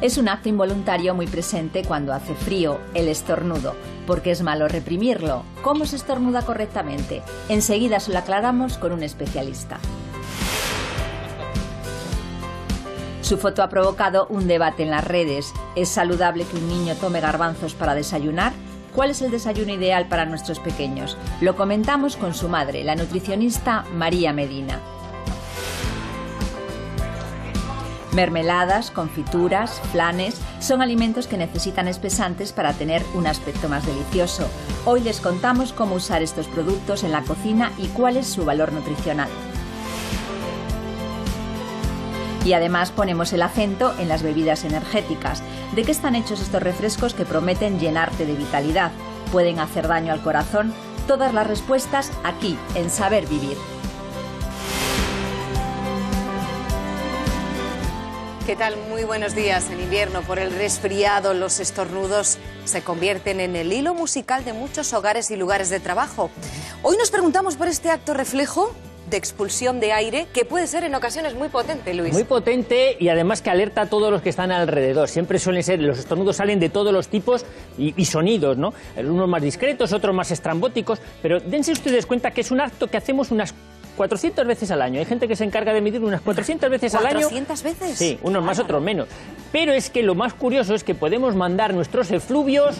Es un acto involuntario muy presente cuando hace frío, el estornudo, porque es malo reprimirlo. ¿Cómo se estornuda correctamente? Enseguida se lo aclaramos con un especialista. Su foto ha provocado un debate en las redes. ¿Es saludable que un niño tome garbanzos para desayunar? ¿Cuál es el desayuno ideal para nuestros pequeños? Lo comentamos con su madre, la nutricionista María Medina. Mermeladas, confituras, flanes, son alimentos que necesitan espesantes para tener un aspecto más delicioso. Hoy les contamos cómo usar estos productos en la cocina y cuál es su valor nutricional. Y además ponemos el acento en las bebidas energéticas. ¿De qué están hechos estos refrescos que prometen llenarte de vitalidad? ¿Pueden hacer daño al corazón? Todas las respuestas aquí, en Saber Vivir. ¿Qué tal? Muy buenos días. En invierno, por el resfriado, los estornudos se convierten en el hilo musical de muchos hogares y lugares de trabajo. Hoy nos preguntamos por este acto reflejo de expulsión de aire que puede ser en ocasiones muy potente, Luis. Muy potente y además que alerta a todos los que están alrededor. Siempre suelen ser, los estornudos salen de todos los tipos y sonidos, ¿no? Unos más discretos, otros más estrambóticos, pero dense ustedes cuenta que es un acto que hacemos unas 400 veces al año. Hay gente que se encarga de medir unas 400 veces al año. ¿400 veces? Sí, unos más, otros menos. Pero es que lo más curioso es que podemos mandar nuestros efluvios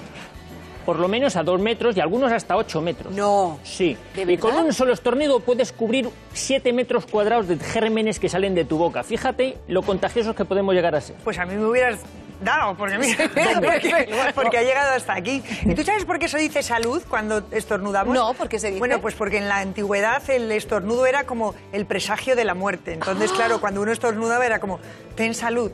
por lo menos a 2 metros y algunos hasta 8 metros. No. Sí. ¿De verdad? Y con un solo estornudo puedes cubrir 7 metros cuadrados de gérmenes que salen de tu boca. Fíjate lo contagiosos que podemos llegar a ser. Pues a mí me hubieras dado, porque ha llegado hasta aquí. ¿Y tú sabes por qué se dice salud cuando estornudamos? No, ¿por qué se dice? Bueno, pues porque en la antigüedad el estornudo era como el presagio de la muerte. Entonces, claro, cuando uno estornudaba era como, ten salud,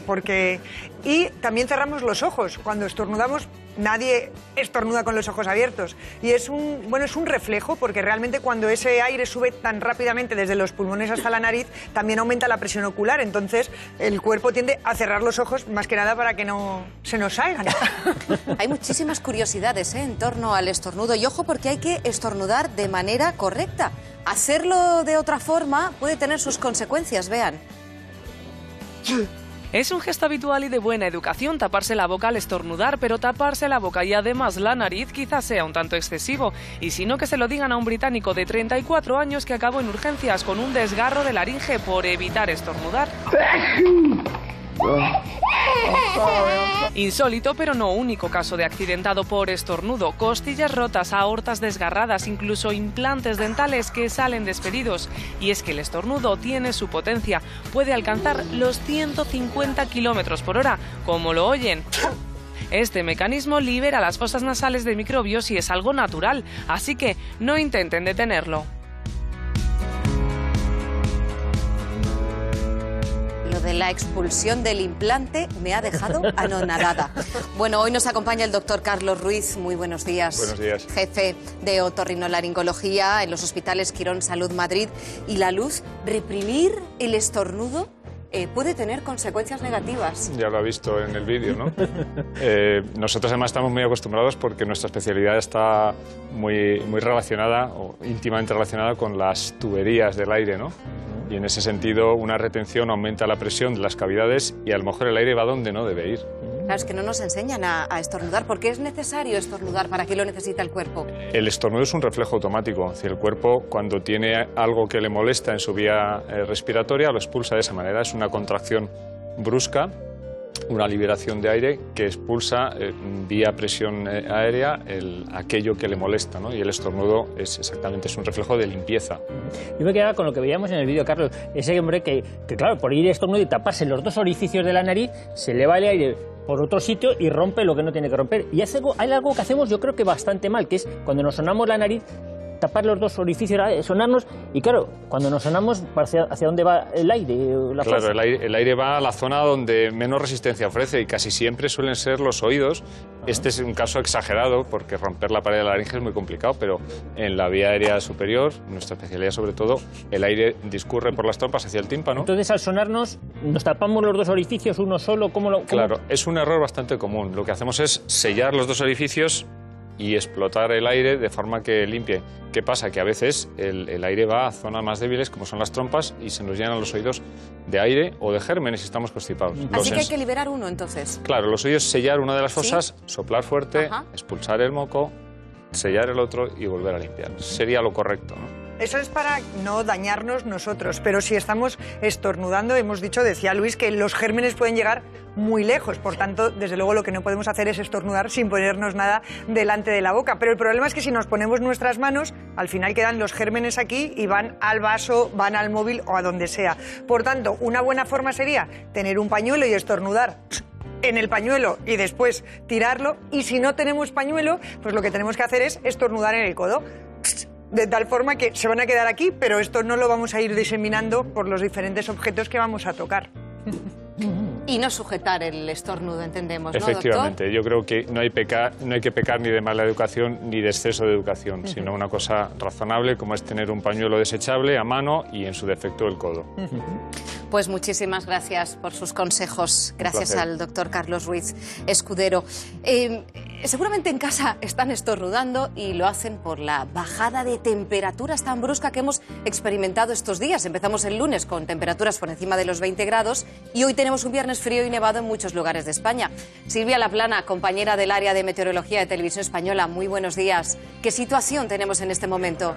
porque... Y también cerramos los ojos. Cuando estornudamos, nadie estornuda con los ojos abiertos. Y es un reflejo, porque realmente cuando ese aire sube tan rápidamente desde los pulmones hasta la nariz, también aumenta la presión ocular. Entonces, el cuerpo tiende a cerrar los ojos más que nada para que no se nos salgan. Hay muchísimas curiosidades en torno al estornudo. Y ojo, porque hay que estornudar de manera correcta. Hacerlo de otra forma puede tener sus consecuencias, vean. Es un gesto habitual y de buena educación taparse la boca al estornudar, pero taparse la boca y además la nariz quizás sea un tanto excesivo. Y si no, que se lo digan a un británico de 34 años que acabó en urgencias con un desgarro de laringe por evitar estornudar. Insólito, pero no único caso de accidentado por estornudo. Costillas rotas, aortas desgarradas, incluso implantes dentales que salen despedidos. Y es que el estornudo tiene su potencia. Puede alcanzar los 150 kilómetros por hora, como lo oyen. Este mecanismo libera las fosas nasales de microbios y es algo natural, así que no intenten detenerlo. De la expulsión del implante me ha dejado anonadada. Bueno, hoy nos acompaña el doctor Carlos Ruiz. Muy buenos días. Buenos días. Jefe de otorrinolaringología en los hospitales Quirón Salud Madrid. Y la luz, reprimir el estornudo puede tener consecuencias negativas. Ya lo ha visto en el vídeo, ¿no? Nosotros además estamos muy acostumbrados porque nuestra especialidad está muy relacionada o íntimamente relacionada con las tuberías del aire, ¿no? Y en ese sentido una retención aumenta la presión de las cavidades y a lo mejor el aire va donde no debe ir. Claro, es que no nos enseñan a estornudar. ¿Por qué es necesario estornudar? ¿Para qué lo necesita el cuerpo? El estornudo es un reflejo automático. Es decir, el cuerpo, cuando tiene algo que le molesta en su vía respiratoria, lo expulsa de esa manera. Es una contracción brusca, una liberación de aire que expulsa vía presión aérea aquello que le molesta, ¿no? Y el estornudo es un reflejo de limpieza. Yo me quedaba con lo que veíamos en el vídeo, Carlos. Ese hombre que claro, por ir estornudo y taparse los 2 orificios de la nariz, se eleva el aire por otro sitio y rompe lo que no tiene que romper. Y hay algo que hacemos yo creo que bastante mal, que es cuando nos sonamos la nariz, tapar los 2 orificios, sonarnos, y claro, cuando nos sonamos, ¿hacia dónde va el aire? Claro, el aire va a la zona donde menos resistencia ofrece y casi siempre suelen ser los oídos. Este es un caso exagerado porque romper la pared de la laringe es muy complicado, pero en la vía aérea superior, nuestra especialidad sobre todo, el aire discurre por las trompas hacia el tímpano. Entonces, al sonarnos, ¿nos tapamos los 2 orificios, uno solo? ¿Cómo? Claro, es un error bastante común. Lo que hacemos es sellar los 2 orificios y explotar el aire de forma que limpie. ¿Qué pasa? Que a veces el aire va a zonas más débiles, como son las trompas, y se nos llenan los oídos de aire o de gérmenes si estamos constipados. Así que hay que liberar uno, entonces. Claro, los oídos, sellar una de las fosas, ¿sí? Soplar fuerte, Ajá. expulsar el moco, sellar el otro y volver a limpiar. Sería lo correcto, ¿no? Eso es para no dañarnos nosotros, pero si estamos estornudando, hemos dicho, decía Luis, que los gérmenes pueden llegar muy lejos, por tanto, desde luego lo que no podemos hacer es estornudar sin ponernos nada delante de la boca, pero el problema es que si nos ponemos nuestras manos, al final quedan los gérmenes aquí y van al vaso, van al móvil o a donde sea. Por tanto, una buena forma sería tener un pañuelo y estornudar en el pañuelo y después tirarlo, y si no tenemos pañuelo, pues lo que tenemos que hacer es estornudar en el codo. De tal forma que se van a quedar aquí, pero esto no lo vamos a ir diseminando por los diferentes objetos que vamos a tocar. Y no sujetar el estornudo, entendemos, ¿no, Efectivamente, doctor? yo creo que no hay que pecar ni de mala educación ni de exceso de educación, sino una cosa razonable como es tener un pañuelo desechable a mano y en su defecto el codo. Pues muchísimas gracias por sus consejos. Gracias al doctor Carlos Ruiz Escudero. Seguramente en casa están estornudando y lo hacen por la bajada de temperaturas tan brusca que hemos experimentado estos días. Empezamos el lunes con temperaturas por encima de los 20 grados y hoy tenemos un viernes frío y nevado en muchos lugares de España. Silvia Laplana, compañera del área de meteorología de Televisión Española, muy buenos días. ¿Qué situación tenemos en este momento?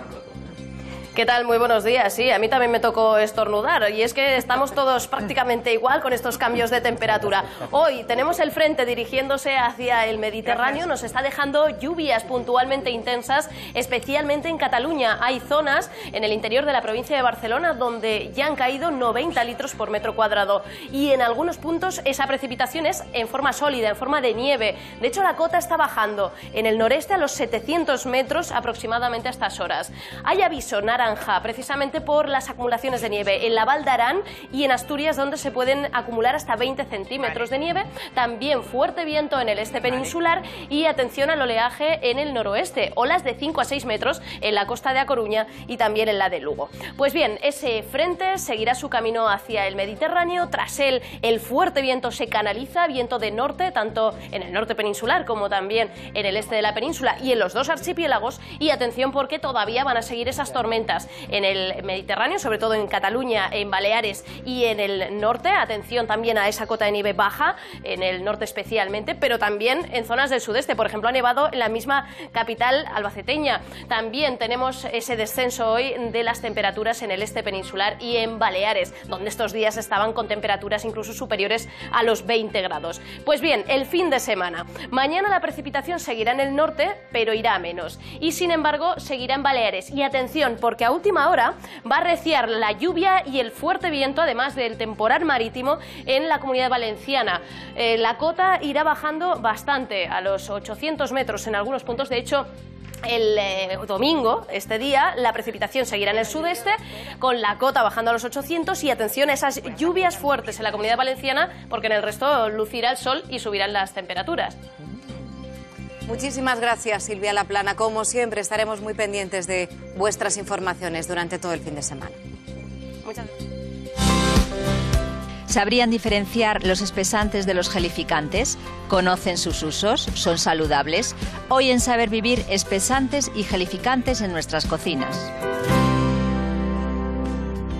¿Qué tal? Muy buenos días. Sí, a mí también me tocó estornudar y es que estamos todos prácticamente igual con estos cambios de temperatura. Hoy tenemos el frente dirigiéndose hacia el Mediterráneo, nos está dejando lluvias puntualmente intensas, especialmente en Cataluña. Hay zonas en el interior de la provincia de Barcelona donde ya han caído 90 litros por metro cuadrado y en algunos puntos esa precipitación es en forma sólida, en forma de nieve. De hecho, la cota está bajando en el noreste a los 700 metros aproximadamente a estas horas. Hay aviso naranja precisamente por las acumulaciones de nieve en la Val d'Aran y en Asturias, donde se pueden acumular hasta 20 centímetros de nieve. También fuerte viento en el este peninsular y atención al oleaje en el noroeste, olas de 5 a 6 metros en la costa de A Coruña y también en la de Lugo. Pues bien, ese frente seguirá su camino hacia el Mediterráneo. Tras él, el fuerte viento se canaliza, viento de norte, tanto en el norte peninsular como también en el este de la península y en los dos archipiélagos. Y atención, porque todavía van a seguir esas tormentas en el Mediterráneo, sobre todo en Cataluña, en Baleares y en el norte. Atención también a esa cota de nieve baja, en el norte especialmente, pero también en zonas del sudeste. Por ejemplo, ha nevado en la misma capital albaceteña. También tenemos ese descenso hoy de las temperaturas en el este peninsular y en Baleares, donde estos días estaban con temperaturas incluso superiores a los 20 grados. Pues bien, el fin de semana. Mañana la precipitación seguirá en el norte, pero irá a menos. Y sin embargo, seguirá en Baleares. Y atención, porque a última hora va a arreciar la lluvia y el fuerte viento, además del temporal marítimo en la Comunidad Valenciana. La cota irá bajando bastante, a los 800 metros en algunos puntos. De hecho, el domingo, este día, la precipitación seguirá en el sudeste, con la cota bajando a los 800 y atención a esas lluvias fuertes en la Comunidad Valenciana, porque en el resto lucirá el sol y subirán las temperaturas. Muchísimas gracias, Silvia Laplana. Como siempre, estaremos muy pendientes de vuestras informaciones durante todo el fin de semana. Muchas gracias. ¿Sabrían diferenciar los espesantes de los gelificantes? ¿Conocen sus usos? ¿Son saludables? Hoy en Saber Vivir, espesantes y gelificantes en nuestras cocinas.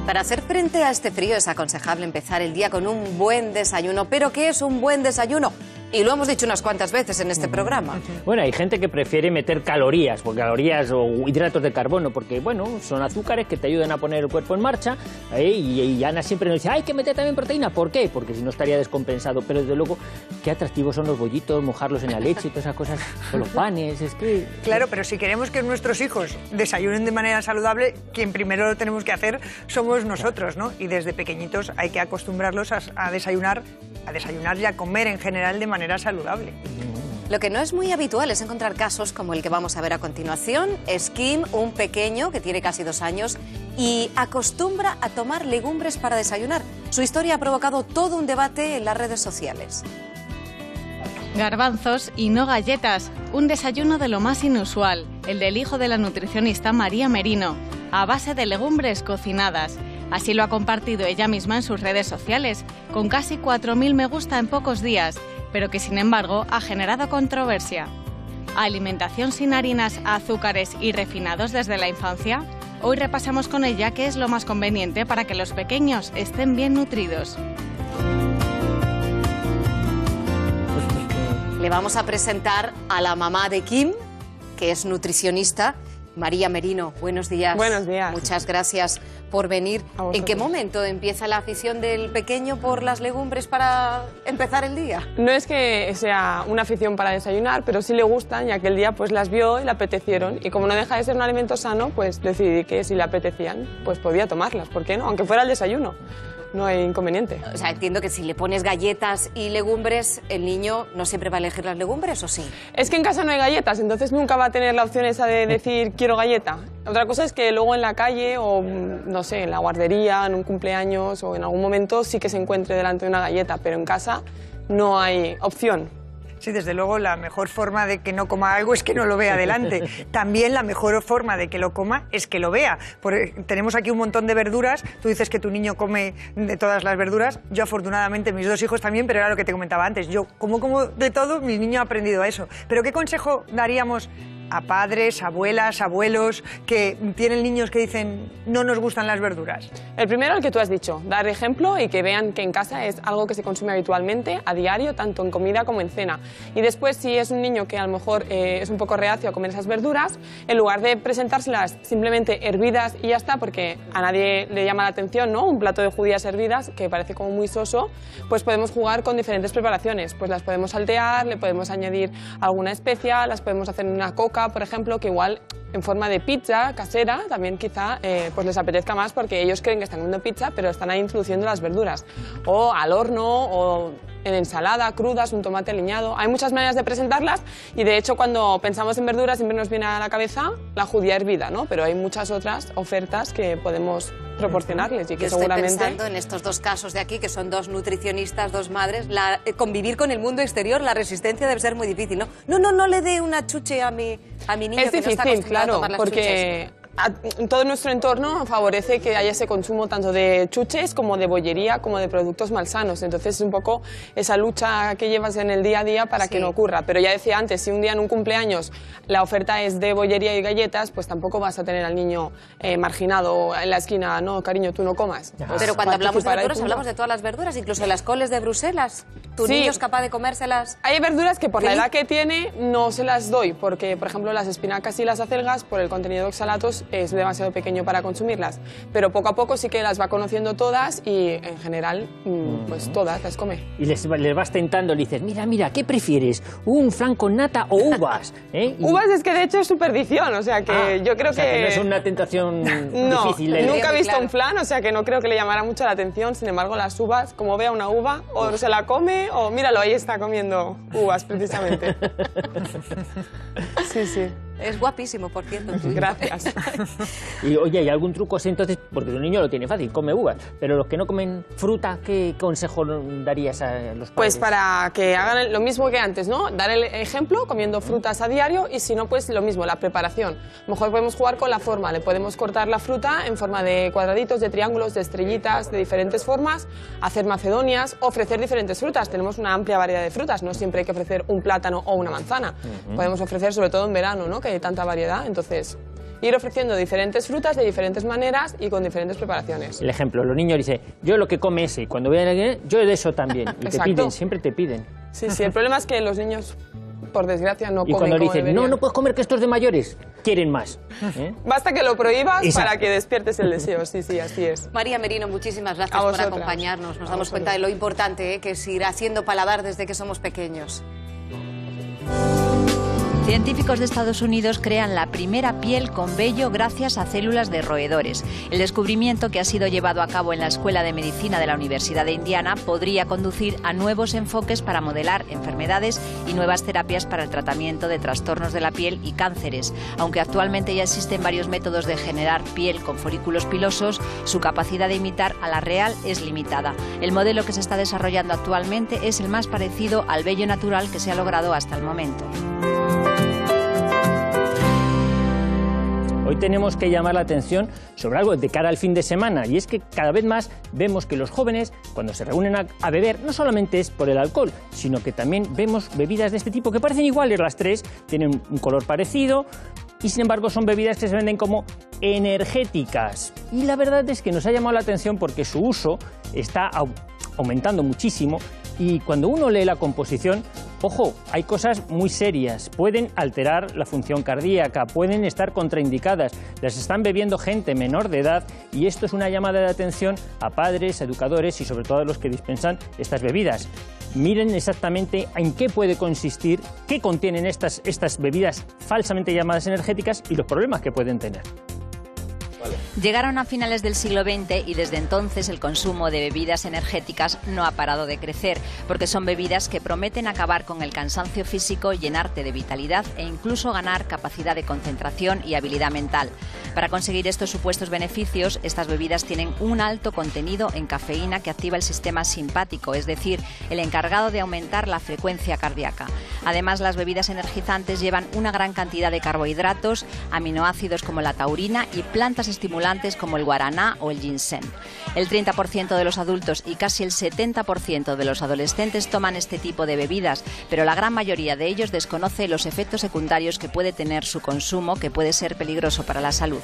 Para hacer frente a este frío es aconsejable empezar el día con un buen desayuno. ¿Pero qué es un buen desayuno? Y lo hemos dicho unas cuantas veces en este programa. Bueno, hay gente que prefiere meter calorías o hidratos de carbono, porque, bueno, son azúcares que te ayudan a poner el cuerpo en marcha. Y Ana siempre nos dice, hay que meter también proteína. ¿Por qué? Porque si no estaría descompensado. Pero desde luego, qué atractivos son los bollitos, mojarlos en la leche y todas esas cosas, con los panes, es que... Claro, pero si queremos que nuestros higos desayunen de manera saludable, quien primero lo tenemos que hacer somos nosotros, ¿no? Y desde pequeñitos hay que acostumbrarlos a desayunar y a comer en general de manera saludable. Lo que no es muy habitual es encontrar casos como el que vamos a ver a continuación. Es Kim, un pequeño que tiene casi 2 años y acostumbra a tomar legumbres para desayunar. Su historia ha provocado todo un debate en las redes sociales. Garbanzos y no galletas, un desayuno de lo más inusual, el del hijo de la nutricionista María Merino, a base de legumbres cocinadas. Así lo ha compartido ella misma en sus redes sociales, con casi 4.000 me gusta en pocos días, pero que sin embargo ha generado controversia. ¿Alimentación sin harinas, azúcares y refinados desde la infancia? Hoy repasamos con ella qué es lo más conveniente para que los pequeños estén bien nutridos. Le vamos a presentar a la mamá de Kim, que es nutricionista, María Merino. Buenos días. Buenos días. Muchas gracias por venir. ¿En qué momento empieza la afición del pequeño por las legumbres para empezar el día? No es que sea una afición para desayunar, pero sí le gustan y aquel día pues las vio y le apetecieron. Y como no deja de ser un alimento sano, pues decidí que si le apetecían, pues podía tomarlas. ¿Por qué no? Aunque fuera el desayuno. No hay inconveniente. O sea, entiendo que si le pones galletas y legumbres, el niño no siempre va a elegir las legumbres, ¿o sí? Es que en casa no hay galletas, entonces nunca va a tener la opción esa de decir quiero galleta. Otra cosa es que luego en la calle o, no sé, en la guardería, en un cumpleaños o en algún momento sí que se encuentre delante de una galleta, pero en casa no hay opción. Sí, desde luego la mejor forma de que no coma algo es que no lo vea delante. También la mejor forma de que lo coma es que lo vea. Tenemos aquí un montón de verduras. Tú dices que tu niño come de todas las verduras. Yo afortunadamente, mis dos hijos también, pero era lo que te comentaba antes. Yo como de todo, mi niño ha aprendido a eso. Pero ¿qué consejo daríamos a padres, abuelas, abuelos que tienen niños que dicen no nos gustan las verduras? El primero, el que tú has dicho, dar ejemplo y que vean que en casa es algo que se consume habitualmente, a diario, tanto en comida como en cena. Y después, si es un niño que a lo mejor es un poco reacio a comer esas verduras, en lugar de presentárselas simplemente hervidas y ya está, porque a nadie le llama la atención, ¿no? Un plato de judías hervidas, que parece como muy soso, pues podemos jugar con diferentes preparaciones. Pues las podemos saltear, le podemos añadir alguna especia, las podemos hacer en una coca, por ejemplo, que igual en forma de pizza casera también quizá pues les apetezca más porque ellos creen que están comiendo pizza pero están ahí introduciendo las verduras o al horno o en ensalada, crudas, un tomate aliñado. Hay muchas maneras de presentarlas y de hecho cuando pensamos en verduras siempre nos viene a la cabeza la judía hervida, ¿no? Pero hay muchas otras ofertas que podemos proporcionarles y que seguramente... Estoy pensando en estos dos casos de aquí, que son dos nutricionistas, dos madres, convivir con el mundo exterior, la resistencia debe ser muy difícil, ¿no? No le dé una chuche a mi niño es que difícil, no está acostumbrado a tomar las porque... chuches. Todo nuestro entorno favorece que haya ese consumo tanto de chuches como de bollería como de productos malsanos. Entonces es un poco esa lucha que llevas en el día a día para que no ocurra. Pero ya decía antes, si un día en un cumpleaños la oferta es de bollería y galletas, pues tampoco vas a tener al niño marginado en la esquina. No, cariño, tú no comas. Pues pero cuando hablamos de verduras, hablamos de todas las verduras, incluso las coles de Bruselas. ¿Tu niño es capaz de comérselas? Hay verduras que por la edad que tiene no se las doy, porque por ejemplo las espinacas y las acelgas, por el contenido de oxalatos, es demasiado pequeño para consumirlas, pero poco a poco sí que las va conociendo todas y en general pues todas las come. Y les vas tentando, le dices, mira, ¿qué prefieres? ¿Un flan con nata o uvas? Uvas es que de hecho es su perdición, o sea que yo creo que no es una tentación difícil. Nunca he visto un flan, o sea que no creo que le llamara mucho la atención, sin embargo las uvas, como vea una uva, o se la come o míralo, ahí está comiendo uvas precisamente. Sí. Es guapísimo, por cierto. Gracias. Y oye, ¿hay algún truco así entonces? Porque el niño lo tiene fácil, come uvas, pero los que no comen fruta, ¿qué consejo darías a los padres? Pues para que hagan lo mismo que antes, ¿no? Dar el ejemplo comiendo frutas a diario y si no, pues lo mismo, la preparación. A lo mejor podemos jugar con la forma, le podemos cortar la fruta en forma de cuadraditos, de triángulos, de estrellitas, de diferentes formas, hacer macedonias, ofrecer diferentes frutas. Tenemos una amplia variedad de frutas, no siempre hay que ofrecer un plátano o una manzana. Podemos ofrecer, sobre todo en verano, ¿no? Que hay tanta variedad, entonces ir ofreciendo diferentes frutas de diferentes maneras y con diferentes preparaciones. El ejemplo, los niños dicen, yo lo que come ese, y cuando vean a alguien, yo de eso también. Y te piden, siempre te piden. Sí, el problema es que los niños, por desgracia, no comen. Y cuando como dicen, deberían. no puedes comer que esto es de mayores, quieren más. Basta que lo prohíbas. Exacto. Para que despiertes el deseo, sí, así es. María Merino, muchísimas gracias por acompañarnos. Nos damos cuenta de lo importante que es ir haciendo paladar desde que somos pequeños. Científicos de Estados Unidos crean la primera piel con vello gracias a células de roedores. El descubrimiento, que ha sido llevado a cabo en la Escuela de Medicina de la Universidad de Indiana, podría conducir a nuevos enfoques para modelar enfermedades y nuevas terapias para el tratamiento de trastornos de la piel y cánceres. Aunque actualmente ya existen varios métodos de generar piel con folículos pilosos, su capacidad de imitar a la real es limitada. El modelo que se está desarrollando actualmente es el más parecido al vello natural que se ha logrado hasta el momento. Hoy tenemos que llamar la atención sobre algo de cara al fin de semana, y es que cada vez más vemos que los jóvenes, cuando se reúnen a beber, no solamente es por el alcohol, sino que también vemos bebidas de este tipo que parecen iguales las tres, tienen un color parecido, y sin embargo son bebidas que se venden como energéticas. Y la verdad es que nos ha llamado la atención porque su uso está aumentando muchísimo, y cuando uno lee la composición, ojo, hay cosas muy serias. Pueden alterar la función cardíaca, pueden estar contraindicadas, las están bebiendo gente menor de edad, y esto es una llamada de atención a padres, educadores y sobre todo a los que dispensan estas bebidas. Miren exactamente en qué puede consistir, qué contienen estas bebidas falsamente llamadas energéticas y los problemas que pueden tener. Llegaron a finales del siglo XX y desde entonces el consumo de bebidas energéticas no ha parado de crecer, porque son bebidas que prometen acabar con el cansancio físico, llenarte de vitalidad e incluso ganar capacidad de concentración y habilidad mental. Para conseguir estos supuestos beneficios, estas bebidas tienen un alto contenido en cafeína que activa el sistema simpático, es decir, el encargado de aumentar la frecuencia cardíaca. Además, las bebidas energizantes llevan una gran cantidad de carbohidratos, aminoácidos como la taurina y plantas estimulantes como el guaraná o el ginseng. El 30% de los adultos y casi el 70% de los adolescentes toman este tipo de bebidas, pero la gran mayoría de ellos desconoce los efectos secundarios que puede tener su consumo, que puede ser peligroso para la salud.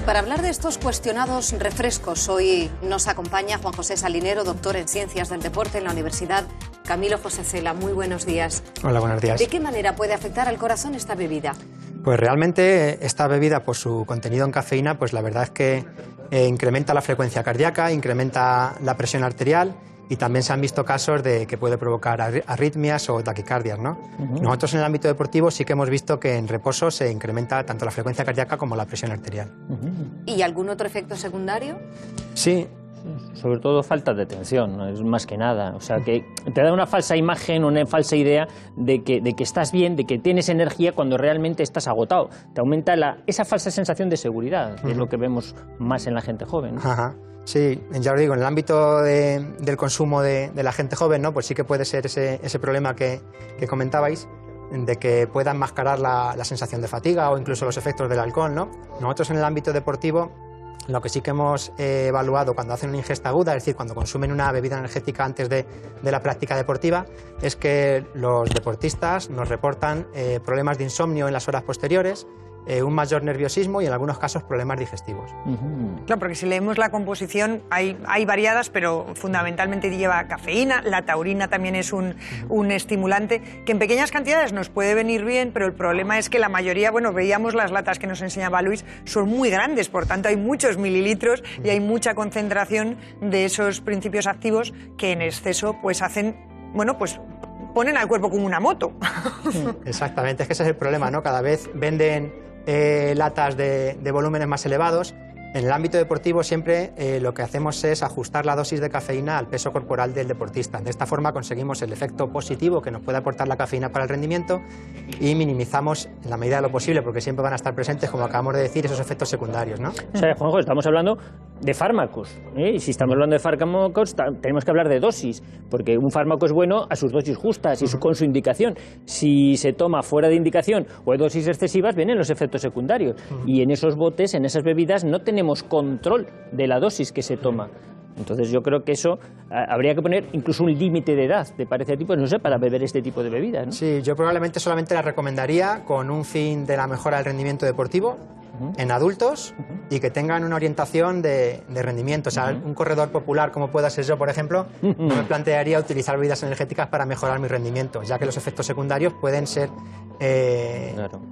Para hablar de estos cuestionados refrescos, hoy nos acompaña Juan José Salinero, doctor en Ciencias del Deporte en la Universidad Camilo José Cela. Muy buenos días. Hola, buenos días. ¿De qué manera puede afectar al corazón esta bebida? Pues realmente esta bebida, por su contenido en cafeína, pues la verdad es que incrementa la frecuencia cardíaca, incrementa la presión arterial, y también se han visto casos de que puede provocar arritmias o taquicardias, ¿no? Nosotros en el ámbito deportivo sí que hemos visto que en reposo se incrementa tanto la frecuencia cardíaca como la presión arterial. ¿Y algún otro efecto secundario? Sí. Sobre todo falta de atención, ¿no? Es más que nada. O sea, que te da una falsa imagen, una falsa idea de que estás bien, de que tienes energía cuando realmente estás agotado. Te aumenta esa falsa sensación de seguridad, que es lo que vemos más en la gente joven, ¿no? Ajá. Sí, ya os digo, en el ámbito del consumo de la gente joven, ¿no? Pues sí que puede ser ese problema que comentabais, de que pueda enmascarar la sensación de fatiga o incluso los efectos del alcohol, ¿no? Nosotros en el ámbito deportivo, lo que sí que hemos evaluado cuando hacen una ingesta aguda, es decir, cuando consumen una bebida energética antes de la práctica deportiva, es que los deportistas nos reportan problemas de insomnio en las horas posteriores, un mayor nerviosismo y en algunos casos problemas digestivos. Claro, porque si leemos la composición hay variadas, pero fundamentalmente lleva cafeína. La taurina también es un estimulante que en pequeñas cantidades nos puede venir bien, pero el problema es que la mayoría, bueno, veíamos las latas que nos enseñaba Luis, son muy grandes, por tanto hay muchos mililitros y hay mucha concentración de esos principios activos que en exceso pues hacen, bueno, pues ponen al cuerpo como una moto. Exactamente, es que ese es el problema, ¿no? Cada vez venden latas de volúmenes más elevados. En el ámbito deportivo siempre lo que hacemos es ajustar la dosis de cafeína al peso corporal del deportista. De esta forma conseguimos el efecto positivo que nos puede aportar la cafeína para el rendimiento y minimizamos en la medida de lo posible, porque siempre van a estar presentes, como acabamos de decir, esos efectos secundarios, ¿no? O sea, Juanjo, estamos hablando de fármacos, ¿eh? Y si estamos hablando de fármacos, tenemos que hablar de dosis, porque un fármaco es bueno a sus dosis justas y con su indicación. Si se toma fuera de indicación o hay dosis excesivas, vienen los efectos secundarios. Y en esos botes, en esas bebidas, no tenemos control de la dosis que se toma. Entonces yo creo que eso habría que poner incluso un límite de edad, ¿te parece a ti? Pues no sé, para beber este tipo de bebidas, ¿no? Sí, yo probablemente solamente la recomendaría con un fin de la mejora del rendimiento deportivo en adultos y que tengan una orientación de rendimiento. O sea, un corredor popular como pueda ser yo, por ejemplo, no me plantearía utilizar bebidas energéticas para mejorar mi rendimiento, ya que los efectos secundarios pueden ser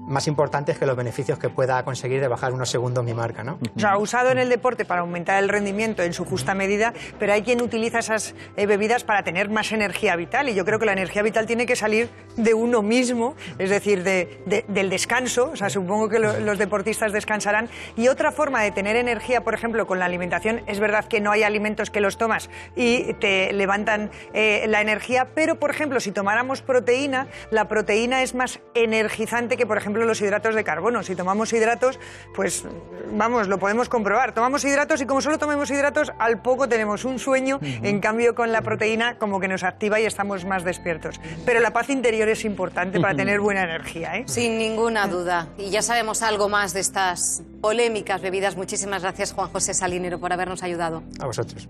más importantes que los beneficios que pueda conseguir de bajar unos segundos mi marca, ¿no? O sea, usado en el deporte para aumentar el rendimiento en su justa medida, pero hay quien utiliza esas bebidas para tener más energía vital, y yo creo que la energía vital tiene que salir de uno mismo, es decir, del descanso. O sea, supongo que los deportistas descansarán. Y otra forma de tener energía, por ejemplo, con la alimentación, es verdad que no hay alimentos que los tomas y te levantan la energía, pero, por ejemplo, si tomáramos proteína, la proteína es más energizante que, por ejemplo, los hidratos de carbono. Si tomamos hidratos, pues vamos, lo podemos comprobar. Tomamos hidratos y como solo tomemos hidratos, al poco tenemos un sueño. En cambio, con la proteína como que nos activa y estamos más despiertos. Pero la paz interior es importante para tener buena energía, ¿eh? Sin ninguna duda. Y ya sabemos algo más de estas polémicas bebidas. Muchísimas gracias, Juan José Salinero, por habernos ayudado. A vosotros.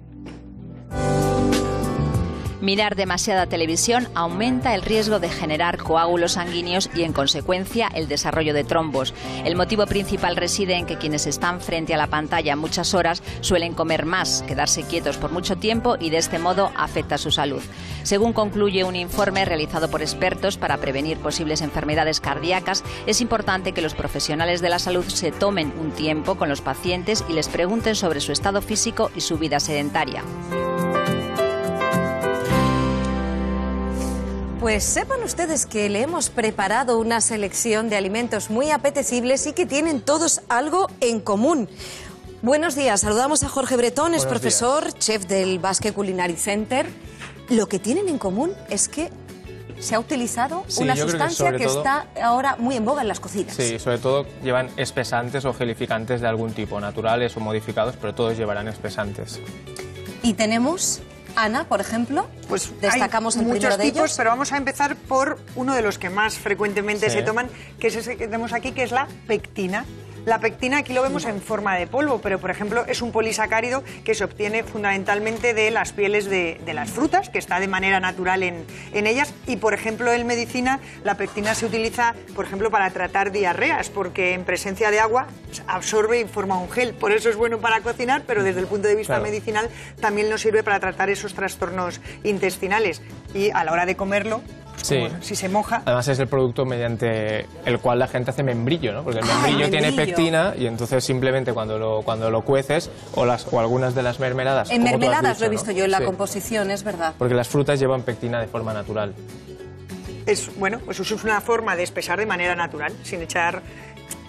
Mirar demasiada televisión aumenta el riesgo de generar coágulos sanguíneos y, en consecuencia, el desarrollo de trombos. El motivo principal reside en que quienes están frente a la pantalla muchas horas suelen comer más, quedarse quietos por mucho tiempo y de este modo afecta su salud. Según concluye un informe realizado por expertos para prevenir posibles enfermedades cardíacas, es importante que los profesionales de la salud se tomen un tiempo con los pacientes y les pregunten sobre su estado físico y su vida sedentaria. Pues sepan ustedes que le hemos preparado una selección de alimentos muy apetecibles y que tienen todos algo en común. Buenos días, saludamos a Jorge Bretón, es profesor, chef del Basque Culinary Center. Lo que tienen en común es que se ha utilizado una sustancia que está ahora muy en boga en las cocinas. Sí, sobre todo llevan espesantes o gelificantes de algún tipo, naturales o modificados, pero todos llevarán espesantes. Y tenemos... Ana, por ejemplo, pues destacamos el primero de ellos. Muchos tipos, pero vamos a empezar por uno de los que más frecuentemente se toman, que es ese que tenemos aquí, que es la pectina. La pectina aquí lo vemos en forma de polvo, pero por ejemplo es un polisacárido que se obtiene fundamentalmente de las pieles de las frutas, que está de manera natural en ellas. Y por ejemplo en medicina la pectina se utiliza, por ejemplo, para tratar diarreas, porque en presencia de agua absorbe y forma un gel. Por eso es bueno para cocinar, pero desde el punto de vista medicinal también nos sirve para tratar esos trastornos intestinales. Y a la hora de comerlo, sí. Si se moja... Además es el producto mediante el cual la gente hace membrillo, ¿no? Porque el membrillo tiene pectina y entonces simplemente cuando lo cueces o algunas de las mermeladas... En mermeladas dicho, lo he visto yo en la composición, es verdad. Porque las frutas llevan pectina de forma natural. Bueno, pues eso es una forma de espesar de manera natural, sin echar...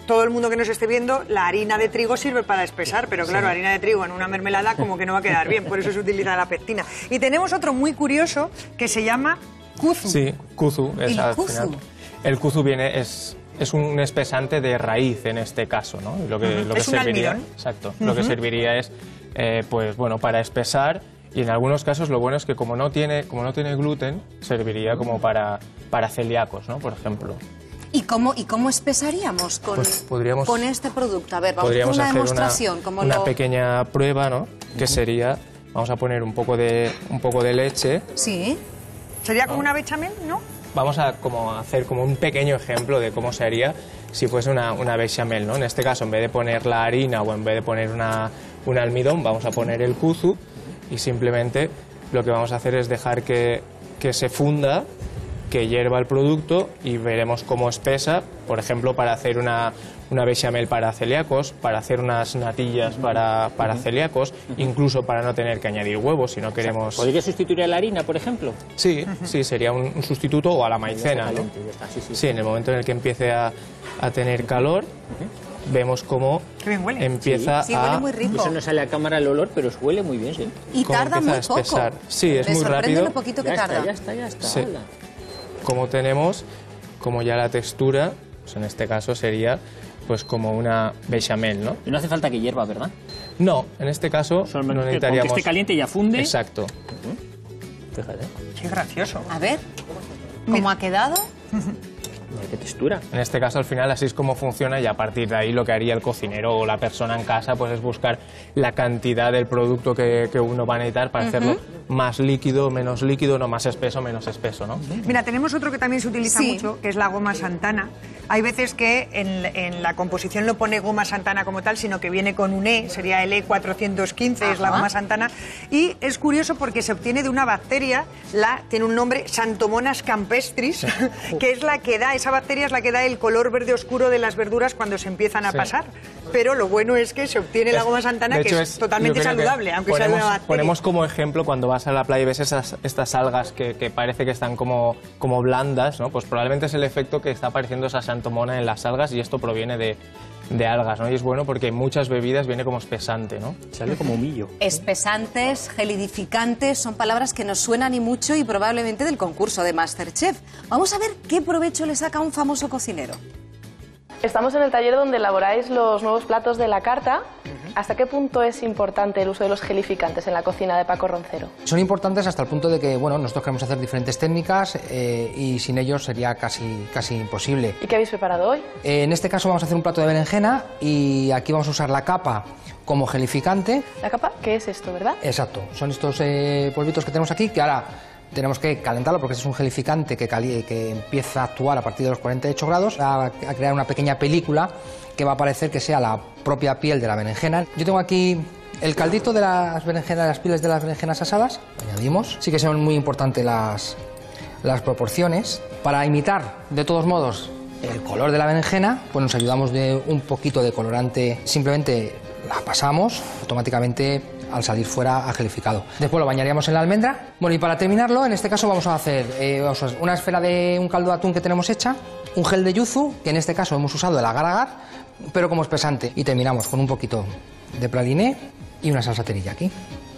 Todo el mundo que nos esté viendo, la harina de trigo sirve para espesar, pero claro, harina de trigo en una mermelada como que no va a quedar bien, por eso se utiliza la pectina. Y tenemos otro muy curioso que se llama kuzu. Sí, kuzu. ¿El kuzu? El kuzu es un espesante de raíz en este caso, ¿no? Lo que serviría, almidón. Exacto. Lo que serviría es, pues bueno, para espesar. Y en algunos casos lo bueno es que como no tiene gluten, serviría como para celíacos, ¿no? Por ejemplo. ¿Y cómo espesaríamos con este producto? A ver, vamos a hacer una demostración. Una pequeña prueba, ¿no? Que sería, vamos a poner un poco de leche. Sí. Sería como una bechamel, ¿no? Vamos a hacer como un pequeño ejemplo de cómo sería si fuese una bechamel, ¿no? En este caso, en vez de poner la harina o en vez de poner un almidón, vamos a poner el kuzu y simplemente lo que vamos a hacer es dejar que se funda, que hierva el producto y veremos cómo espesa, por ejemplo, para hacer una bechamel para celíacos, para hacer unas natillas para celíacos, incluso para no tener que añadir huevos si no queremos... ¿Podría sustituir a la harina, por ejemplo? Sí, sería un sustituto, o a la maicena, ¿no? Sí, en el momento en el que empiece a tener calor, vemos cómo empieza sí, huele muy rico. Eso no sale a cámara el olor, pero huele muy bien, sí. Y tarda muy poco. Sí, es muy rápido. lo poquito que tarda. Ya está. Sí. Como tenemos, como ya la textura, pues en este caso sería pues como una bechamel, ¿no? Y no hace falta que hierva, ¿verdad? No, en este caso no necesitaríamos... Con que esté caliente ya funde. Exacto. Fíjate. Qué gracioso. A ver, ¿cómo ha quedado? ¿Qué textura? En este caso, al final, así es como funciona y a partir de ahí lo que haría el cocinero o la persona en casa pues es buscar la cantidad del producto que uno va a necesitar para hacerlo más líquido, menos líquido, no más espeso, menos espeso, ¿no? Mira, tenemos otro que también se utiliza mucho, que es la goma Santana. Hay veces que en la composición no pone goma Santana como tal, sino que viene con un E, sería el E415, es la goma Santana. Y es curioso porque se obtiene de una bacteria, tiene un nombre, Xanthomonas campestris, que es la que da, esa bacteria es la que da el color verde oscuro de las verduras cuando se empiezan a pasar. pero lo bueno es que se obtiene la goma santana, que es totalmente saludable, aunque sea de una bacteria. Ponemos como ejemplo cuando vas a la playa y ves estas algas que parece que están como blandas, ¿no? Pues probablemente es el efecto que está apareciendo esa xantomona en las algas, y esto proviene de algas, ¿no? Y es bueno porque en muchas bebidas viene como espesante, ¿no? Sale como humillo. Espesantes, gelidificantes, son palabras que nos suenan y mucho, y probablemente del concurso de MasterChef. Vamos a ver qué provecho le saca a un famoso cocinero. Estamos en el taller donde elaboráis los nuevos platos de la carta. ¿Hasta qué punto es importante el uso de los gelificantes en la cocina de Paco Roncero? Son importantes hasta el punto de que, bueno, nosotros queremos hacer diferentes técnicas y sin ellos sería casi imposible. ¿Y qué habéis preparado hoy? En este caso vamos a hacer un plato de berenjena y aquí vamos a usar la capa como gelificante. ¿La capa? ¿Qué es esto, verdad? Exacto, son estos polvitos que tenemos aquí, que ahora tenemos que calentarlo porque este es un gelificante que empieza a actuar a partir de los 48 grados, a crear una pequeña película que va a parecer que sea la propia piel de la berenjena. Yo tengo aquí el caldito de las berenjenas, las pieles de las berenjenas asadas, añadimos. Sí que son muy importantes las proporciones. Para imitar, de todos modos, el color de la berenjena, pues nos ayudamos de un poquito de colorante, simplemente la pasamos, automáticamente al salir fuera ha gelificado. Después lo bañaríamos en la almendra. Bueno, y para terminarlo, en este caso vamos a hacer una esfera de un caldo de atún que tenemos hecha, un gel de yuzu, que en este caso hemos usado el agar-agar, pero como espesante, y terminamos con un poquito de praliné y una salsa teriyaki.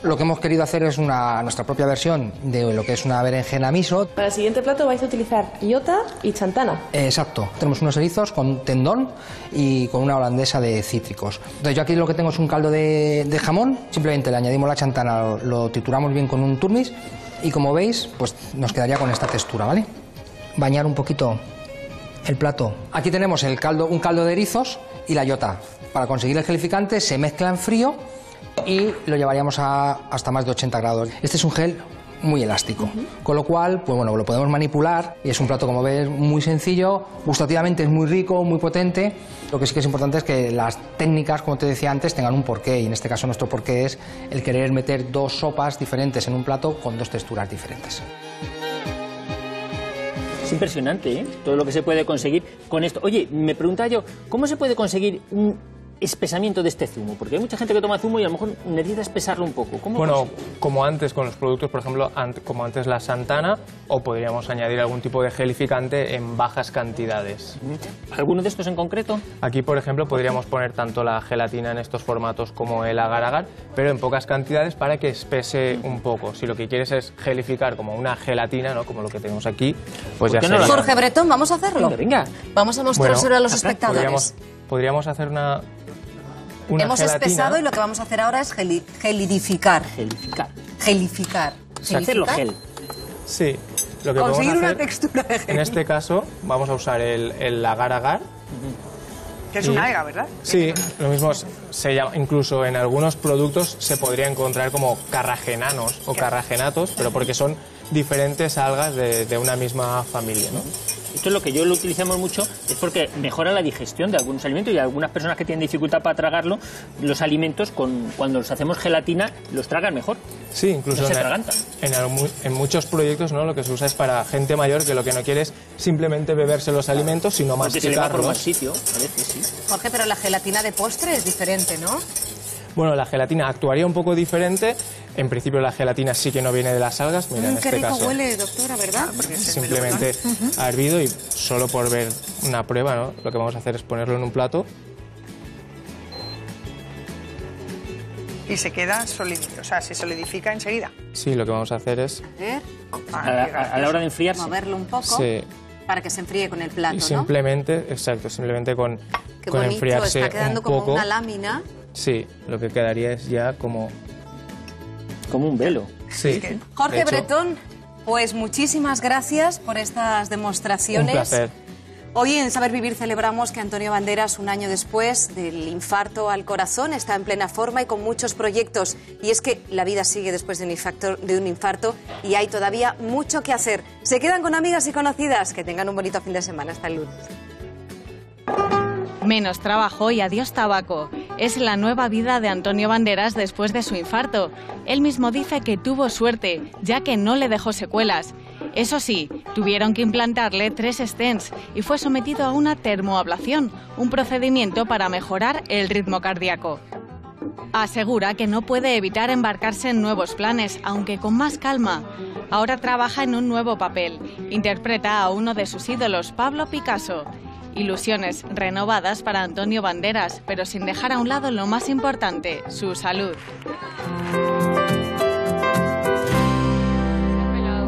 Lo que hemos querido hacer es nuestra propia versión de lo que es una berenjena miso. Para el siguiente plato vais a utilizar iota y chantana. Exacto. Tenemos unos erizos con tendón y con una holandesa de cítricos. Entonces yo aquí lo que tengo es un caldo de jamón. Simplemente le añadimos la chantana, lo trituramos bien con un turmis y, como veis, pues nos quedaría con esta textura, ¿vale? Bañar un poquito el plato. Aquí tenemos un caldo de erizos y la iota. Para conseguir el gelificante se mezcla en frío y lo llevaríamos hasta más de 80 grados. Este es un gel muy elástico, con lo cual, pues bueno, lo podemos manipular y es un plato, como ves, muy sencillo, gustativamente es muy rico, muy potente. Lo que sí que es importante es que las técnicas, como te decía antes, tengan un porqué, y en este caso nuestro porqué es el querer meter dos sopas diferentes en un plato con dos texturas diferentes. Es impresionante, ¿eh? Todo lo que se puede conseguir con esto. Oye, me preguntaba yo, ¿cómo se puede conseguir un espesamiento de este zumo? Porque hay mucha gente que toma zumo y a lo mejor necesita espesarlo un poco. Bueno, como antes con los productos, por ejemplo, como antes la Santana, o podríamos añadir algún tipo de gelificante en bajas cantidades. ¿Alguno de estos en concreto? Aquí, por ejemplo, podríamos poner tanto la gelatina en estos formatos como el agar-agar, pero en pocas cantidades para que espese un poco. Si lo que quieres es gelificar como una gelatina, ¿no?, como lo que tenemos aquí, pues ya sería. Jorge Bretón, vamos a hacerlo. Venga. Vamos a mostrárselo a los espectadores. Podríamos hacer una Hemos gelatina. espesado y lo que vamos a hacer ahora es gelidificar. Gelificar. Hacerlo gel. Sí. Lo que conseguir podemos hacer, una textura de gel. En este caso, vamos a usar el agar-agar. Que es una alga, ¿verdad? Sí, lo mismo se llama, incluso en algunos productos se podría encontrar como carragenanos o carragenatos, pero porque son diferentes algas de una misma familia, ¿no? Esto es lo que yo lo utilizamos mucho, es porque mejora la digestión de algunos alimentos, y algunas personas que tienen dificultad para tragarlo, los alimentos, cuando los hacemos gelatina, los tragan mejor. Sí, incluso no se atragantan. En muchos proyectos, ¿no?, lo que se usa es para gente mayor que lo que no quiere es simplemente beberse los alimentos, sino masticarlos. Porque se le va por más sitio, a veces, sí. Jorge, pero la gelatina de postre es diferente, ¿no? Bueno, la gelatina actuaría un poco diferente. En principio la gelatina sí que no viene de las algas. Mira, en qué este rico caso, huele, doctora, ¿verdad? simplemente ha hervido, y solo por ver una prueba, ¿no?, lo que vamos a hacer es ponerlo en un plato. Y se queda solidificado, o sea, se solidifica enseguida. Sí, lo que vamos a hacer es... A la hora de enfriarse. Moverlo un poco, sí, para que se enfríe con el plato, y simplemente, ¿no? Exacto, simplemente con enfriarse está quedando un poco, como una lámina. Sí, lo que quedaría es ya como un velo. Sí. Jorge Bretón, pues muchísimas gracias por estas demostraciones. Un placer. Hoy en Saber Vivir celebramos que Antonio Banderas, un año después del infarto al corazón, está en plena forma y con muchos proyectos. Y es que la vida sigue después de un infarto y hay todavía mucho que hacer. Se quedan con amigas y conocidas. Que tengan un bonito fin de semana. Hasta el lunes. Menos trabajo y adiós tabaco. Es la nueva vida de Antonio Banderas después de su infarto. Él mismo dice que tuvo suerte, ya que no le dejó secuelas. Eso sí, tuvieron que implantarle 3 stents y fue sometido a una termoablación, un procedimiento para mejorar el ritmo cardíaco. Asegura que no puede evitar embarcarse en nuevos planes, aunque con más calma. Ahora trabaja en un nuevo papel. Interpreta a uno de sus ídolos, Pablo Picasso. Ilusiones renovadas para Antonio Banderas, pero sin dejar a un lado lo más importante, su salud.